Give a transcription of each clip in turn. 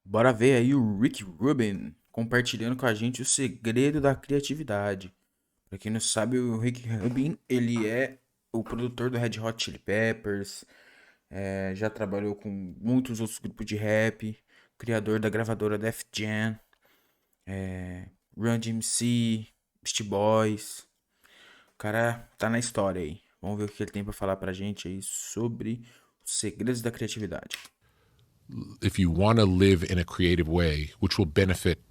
Bora ver aí o Rick Rubin compartilhando com a gente o segredo da criatividade. Pra quem não sabe, o Rick Rubin, ele é o produtor do Red Hot Chili Peppers, já trabalhou com muitos outros grupos de rap, criador da gravadora Def Jam, Run DMC, Beast Boys. O cara tá na história aí. Vamos ver o que ele tem pra falar pra gente aí sobre os segredos da criatividade. If you want to live in a creative way, which will benefit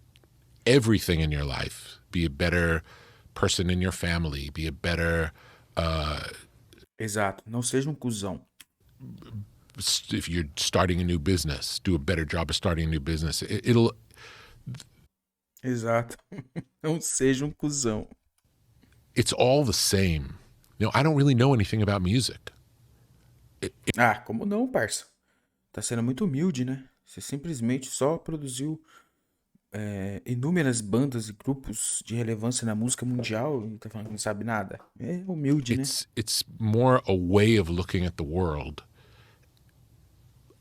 everything in your life, be a better person in your family, be a better, Exato, não seja um cuzão. if you're starting a new business, do a better job of starting a new business. It'll, Exato. Não seja um cuzão. it's all the same. I don't really know anything about music. Ah, como não, parça? Tá sendo muito humilde, né? Você simplesmente só produziu inúmeras bandas e grupos de relevância na música mundial e tá falando que não sabe nada. É humilde, né? It's more a way of looking at the world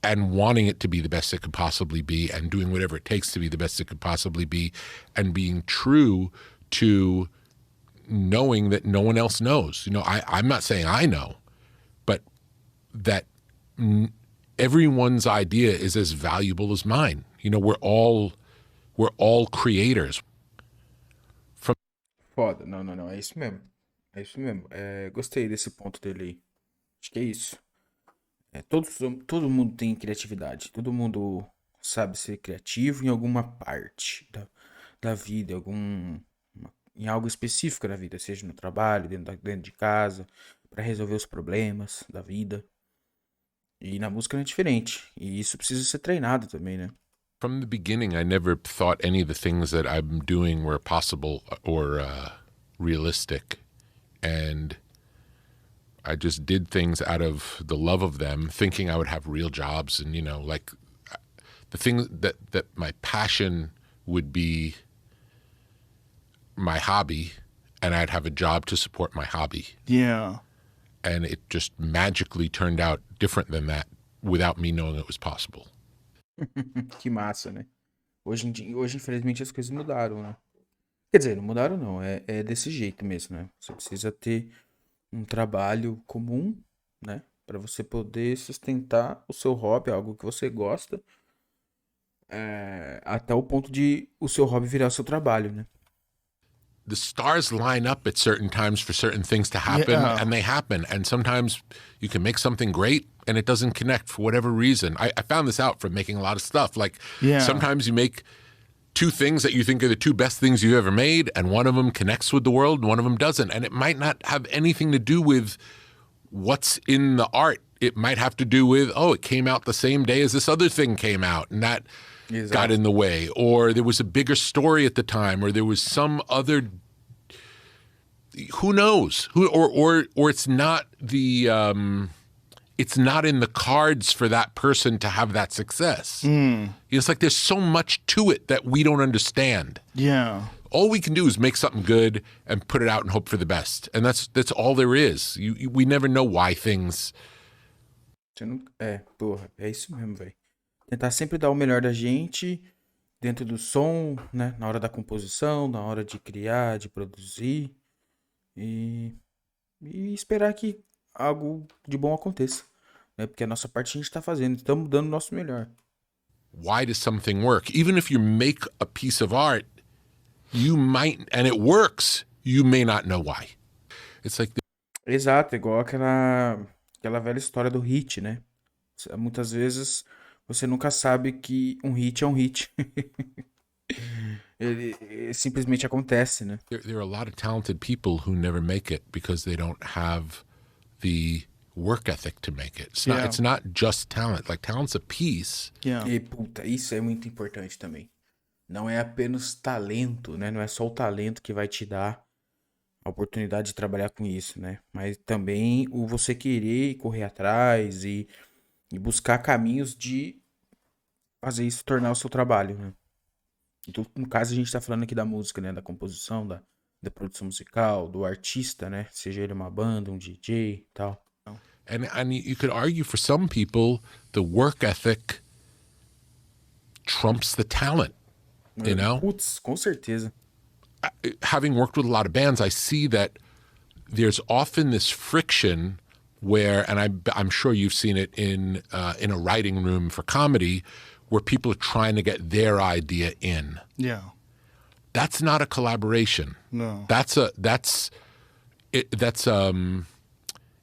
and wanting it to be the best it could possibly be and doing whatever it takes to be the best it could possibly be and being true to knowing that no one else knows. I'm not saying I know, but that everyone's idea is as valuable as mine. We're all creators. Foda. Não, não, não. É isso mesmo. É isso mesmo. Gostei desse ponto dele aí. Acho que é isso. Todo mundo tem criatividade. Todo mundo sabe ser criativo em alguma parte da vida, em algo específico da vida, seja no trabalho, dentro de casa, para resolver os problemas da vida. E na música não é diferente. E isso precisa ser treinado também, né? From the beginning, I never thought any of the things that I'm doing were possible or realistic. And I just did things out of the love of them, thinking I would have real jobs. And, like the thing that my passion would be my hobby, and I'd have a job to support my hobby. Yeah. And it just magically turned out different than that without me knowing it was possible. Que massa, né? Hoje, infelizmente, as coisas mudaram, né? Quer dizer, não mudaram não, é desse jeito mesmo, né? Você precisa ter um trabalho comum, né? Pra você poder sustentar o seu hobby, algo que você gosta, até o ponto de o seu hobby virar o seu trabalho, né? The stars line up at certain times for certain things to happen, and they happen. And sometimes you can make something great and it doesn't connect for whatever reason. I found this out from making a lot of stuff. Like sometimes you make two things that you think are the two best things you've ever made, and one of them connects with the world and one of them doesn't. And it might not have anything to do with what's in the art. It might have to do with, it came out the same day as this other thing came out, and that got in the way. Or there was a bigger story at the time, or there was some other, who knows? Or it's not it's not in the cards for that person to have that success. It's like there's so much to it that we don't understand. Yeah. All we can do is make something good and put it out and hope for the best. And that's all there is. We never know why things... Porra, é isso mesmo, velho. Tentar sempre dar o melhor da gente dentro do som, né? Na hora da composição, na hora de criar, de produzir. E esperar que algo de bom aconteça, né? Porque a nossa parte a gente tá fazendo, estamos dando o nosso melhor. Why does something work? Even if you make a piece of art, you might, and it works, you may not know why. It's like... Exato, igual aquela velha história do hit, né? Muitas vezes você nunca sabe que um hit é um hit. Ele simplesmente acontece, né? There are a lot of talented people who never make it because they don't have the work ethic to make it. It's not just talent. Like, talent's a piece. E puta, isso é muito importante também. Não é apenas talento, né? Não é só o talento que vai te dar a oportunidade de trabalhar com isso, né? Mas também o você querer correr atrás e buscar caminhos de fazer isso tornar o seu trabalho, né? Então, no caso, a gente tá falando aqui da música, né? Da composição, da produção musical, do artista, né? Seja ele uma banda, um DJ e tal. And you could argue for some people, the work ethic trumps the talent, you know? Putz, com certeza. Having worked with a lot of bands, I see that there's often this friction where, and I'm sure you've seen it in a writing room for comedy, where people are trying to get their idea in. Yeah. That's not a collaboration. No.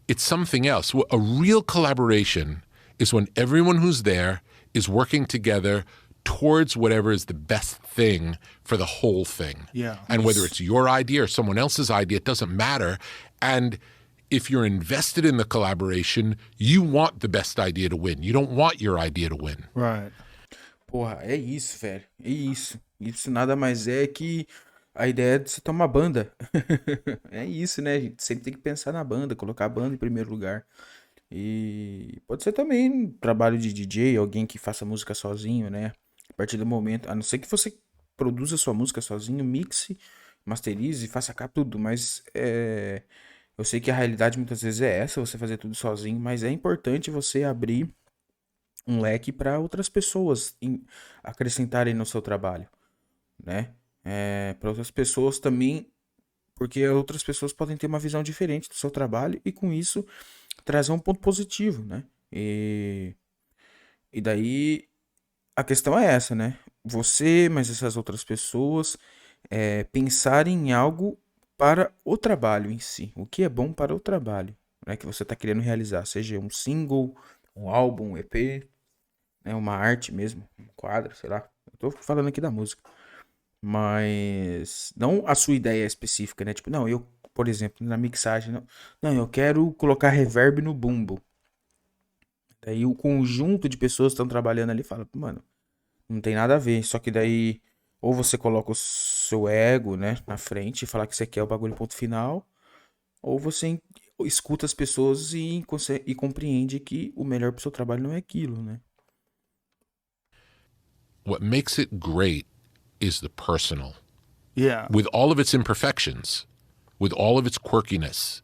It's something else. A real collaboration is when everyone who's there is working together towards whatever is the best thing for the whole thing. Yeah. And whether it's your idea or someone else's idea, it doesn't matter. And if you're invested in the collaboration, you want the best idea to win. You don't want your idea to win. Right. Porra, é isso, velho. É isso. Isso nada mais é que a ideia de você ter uma banda. É isso, né? A gente sempre tem que pensar na banda, colocar a banda em primeiro lugar. E pode ser também um trabalho de DJ, alguém que faça música sozinho, né? A partir do momento, a não ser que você produza sua música sozinho, mixe, masterize, faça cá tudo, mas eu sei que a realidade muitas vezes é essa, você fazer tudo sozinho, mas é importante você abrir um leque para outras pessoas acrescentarem no seu trabalho, né? Para outras pessoas também, porque outras pessoas podem ter uma visão diferente do seu trabalho e com isso trazer um ponto positivo, né? E daí a questão é essa, né? Você, mas essas outras pessoas pensarem em algo para o trabalho em si, o que é bom para o trabalho, né? Que você está querendo realizar, seja um single, um álbum, um EP, né? Uma arte mesmo, um quadro, sei lá. Eu tô falando aqui da música. Mas não a sua ideia específica, né? Tipo, não, eu, por exemplo, na mixagem, não, eu quero colocar reverb no bumbo. Daí o conjunto de pessoas que estão trabalhando ali fala, mano, não tem nada a ver. Só que daí, ou você coloca o seu ego, né, na frente e fala que você quer o bagulho ponto final, ou você escuta as pessoas e compreende que o melhor pro seu trabalho não é aquilo, né? What makes it great is the personal. Yeah. With all of its imperfections, with all of its quirkiness.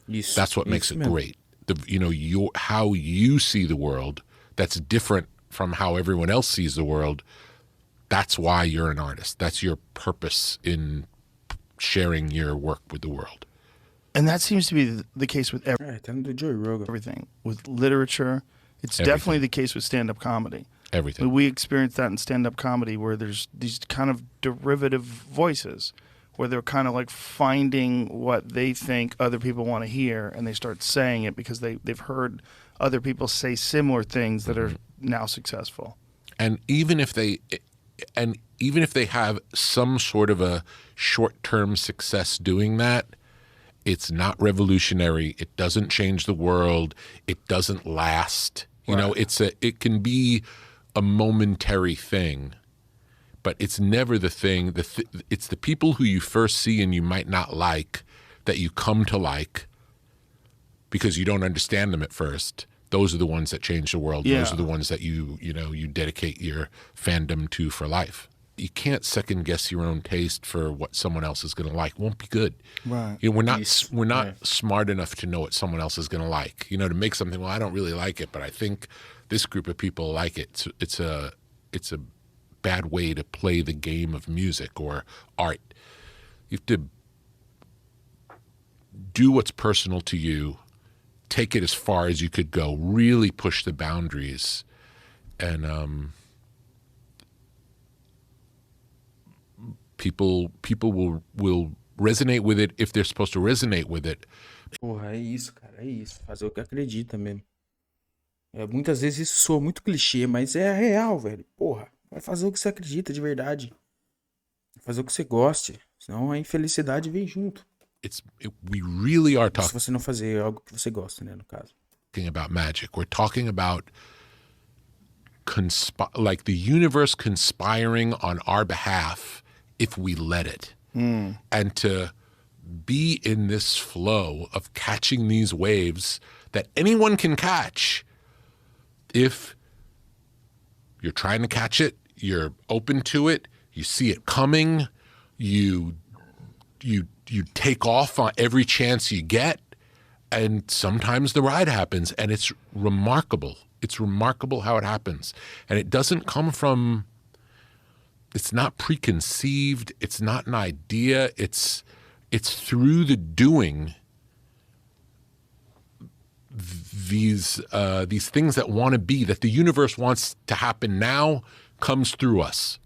Isso, That's what makes isso it mesmo. great. How you see the world, that's different from how everyone else sees the world. That's why you're an artist. That's your purpose in sharing your work with the world. And that seems to be the case with Tá no Joe Rogan. everything. With literature, it's Everything. definitely the case with stand-up comedy. Everything. We experience that in stand-up comedy where there's these kind of derivative voices where they're kind of like finding what they think other people want to hear and they start saying it because they've heard other people say similar things that are now successful. And even if they have some sort of a short-term success doing that, it's not revolutionary. It doesn't change the world. It doesn't last. You know, it can be a momentary thing, but it's never the thing. It's the people who you first see and you might not like that you come to like because you don't understand them at first. Those are the ones that change the world. Yeah. Those are the ones that you dedicate your fandom to for life. You can't second guess your own taste for what someone else is going to like. It won't be good. Right. You know, we're not smart enough to know what someone else is going to like. You know, to make something. Well, I don't really like it, but I think this group of people like it. It's a bad way to play the game of music or art. You have to do what's personal to you. Take it as far as you could go. Really push the boundaries, and people will resonate with it if they're supposed to resonate with it. Porra, é isso, cara, é isso. Fazer o que acredita mesmo. Muitas vezes isso soa muito clichê, mas é real, velho. Porra, vai fazer o que você acredita de verdade. Vai fazer o que você goste. Senão a infelicidade vem junto. We really are Se você não fazer algo que você gosta, né, no caso. talking about magic. We're talking about like the universe conspiring on our behalf if we let it. And to be in this flow of catching these waves that anyone can catch if you're trying to catch it, you're open to it, you see it coming, you take off on every chance you get, and sometimes the ride happens, and it's remarkable. It's remarkable how it happens. And it doesn't come from it's not preconceived. It's not an idea. It's through the doing. These things that want to be, that the universe wants to happen now, comes through us.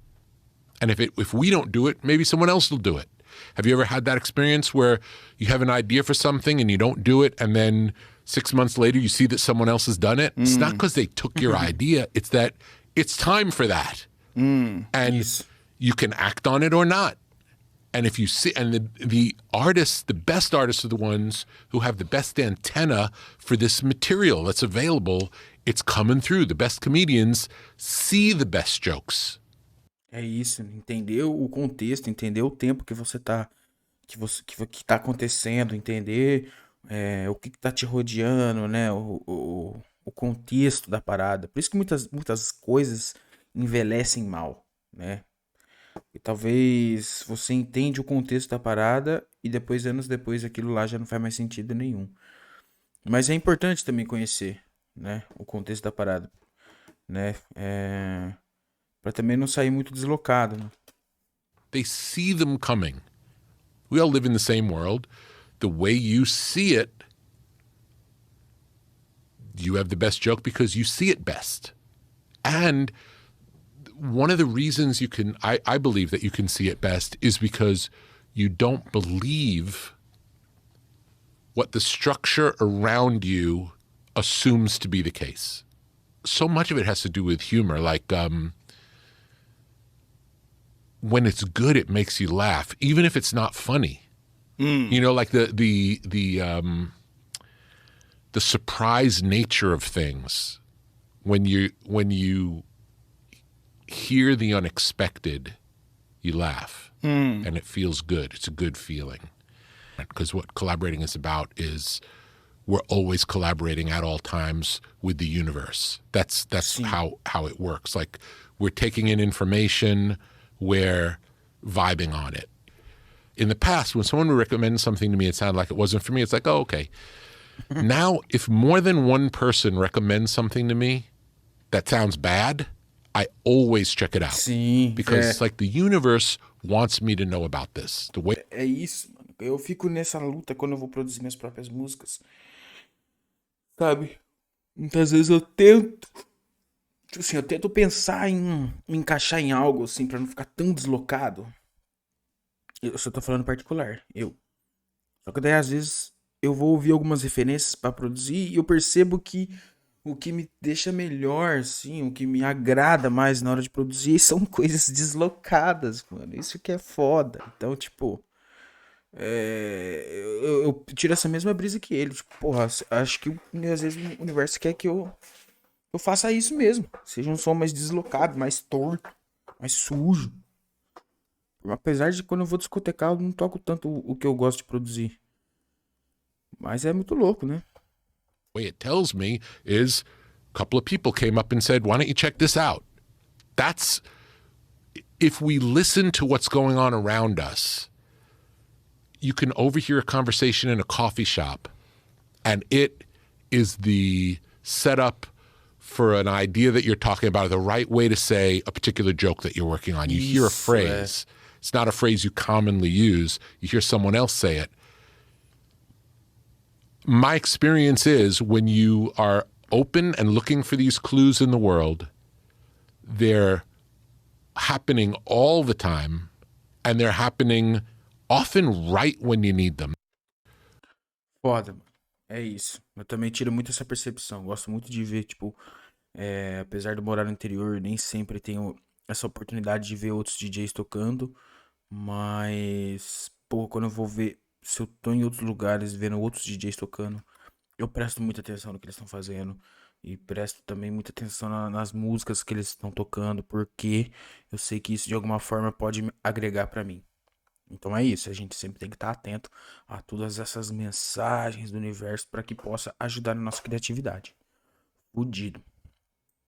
And if we don't do it, maybe someone else will do it. Have you ever had that experience where you have an idea for something and you don't do it, and then 6 months later you see that someone else has done it? It's not because they took your idea. It's that it's time for that. And you can act on it or not. And if you see, and the artists, the best artists are the ones who have the best antenna for this material that's available. It's coming through. The best comedians see the best jokes. É isso, entender o contexto, entender o tempo que você tá, que tá acontecendo, entender o que tá te rodeando, né? O contexto da parada. Por isso que muitas coisas envelhecem mal, né? E talvez você entende o contexto da parada e depois, anos depois, aquilo lá já não faz mais sentido nenhum. Mas é importante também conhecer, né, o contexto da parada, né? Pra também não sair muito deslocado, né? They see them coming. We all live in the same world. The way you see it, you have the best joke because you see it best. And one of the reasons you can, I believe that you can see it best is because you don't believe what the structure around you assumes to be the case. So much of it has to do with humor. Like, when it's good, it makes you laugh, even if it's not funny. You know, like the surprise nature of things. When you hear the unexpected, you laugh, and it feels good. It's a good feeling. Because what collaborating is about is we're always collaborating at all times with the universe. That's how it works. Like, we're taking in information, we're vibing on it. In the past, when someone would recommend something to me, it sounded like it wasn't for me. It's like, oh, okay. Now, if more than one person recommends something to me that sounds bad, I always check it out. Sim, because it's like the universe wants me to know about this. The way é isso, mano. Eu fico nessa luta quando eu vou produzir minhas próprias músicas. Sabe? Muitas vezes eu tento. Tipo assim, eu tento pensar em me encaixar em algo, assim, pra não ficar tão deslocado. Eu só tô falando particular, Só que daí, às vezes, eu vou ouvir algumas referências pra produzir e eu percebo que o que me deixa melhor, assim, o que me agrada mais na hora de produzir são coisas deslocadas, mano. Isso que é foda. Então, tipo, eu tiro essa mesma brisa que ele. Tipo, porra, acho que às vezes o universo quer que eu faça isso mesmo. Seja um som mais deslocado, mais torto, mais sujo. Apesar de quando eu vou discotecar, eu não toco tanto o que eu gosto de produzir. Mas é muito louco, né? it tells me is a couple of people came up and said, why don't you check this out? That's, if we listen to what's going on around us, you can overhear a conversation in a coffee shop, and it is the setup for an idea that you're talking about, the right way to say a particular joke that you're working on. You hear a phrase. It's not a phrase you commonly use. You hear someone else say it. My experience is when you are open and looking for these clues in the world, they're happening all the time, and they're happening often right when you need them. Foda, mano. É isso. Eu também tiro muito essa percepção. Gosto muito de ver, tipo, apesar de morar no interior, nem sempre tenho essa oportunidade de ver outros DJs tocando. Mas, pô, quando eu vou ver, se eu tô em outros lugares vendo outros DJs tocando, eu presto muita atenção no que eles estão fazendo. E presto também muita atenção nas músicas que eles estão tocando, porque eu sei que isso de alguma forma pode agregar pra mim. Então é isso, a gente sempre tem que estar atento a todas essas mensagens do universo para que possa ajudar na nossa criatividade. Fudido.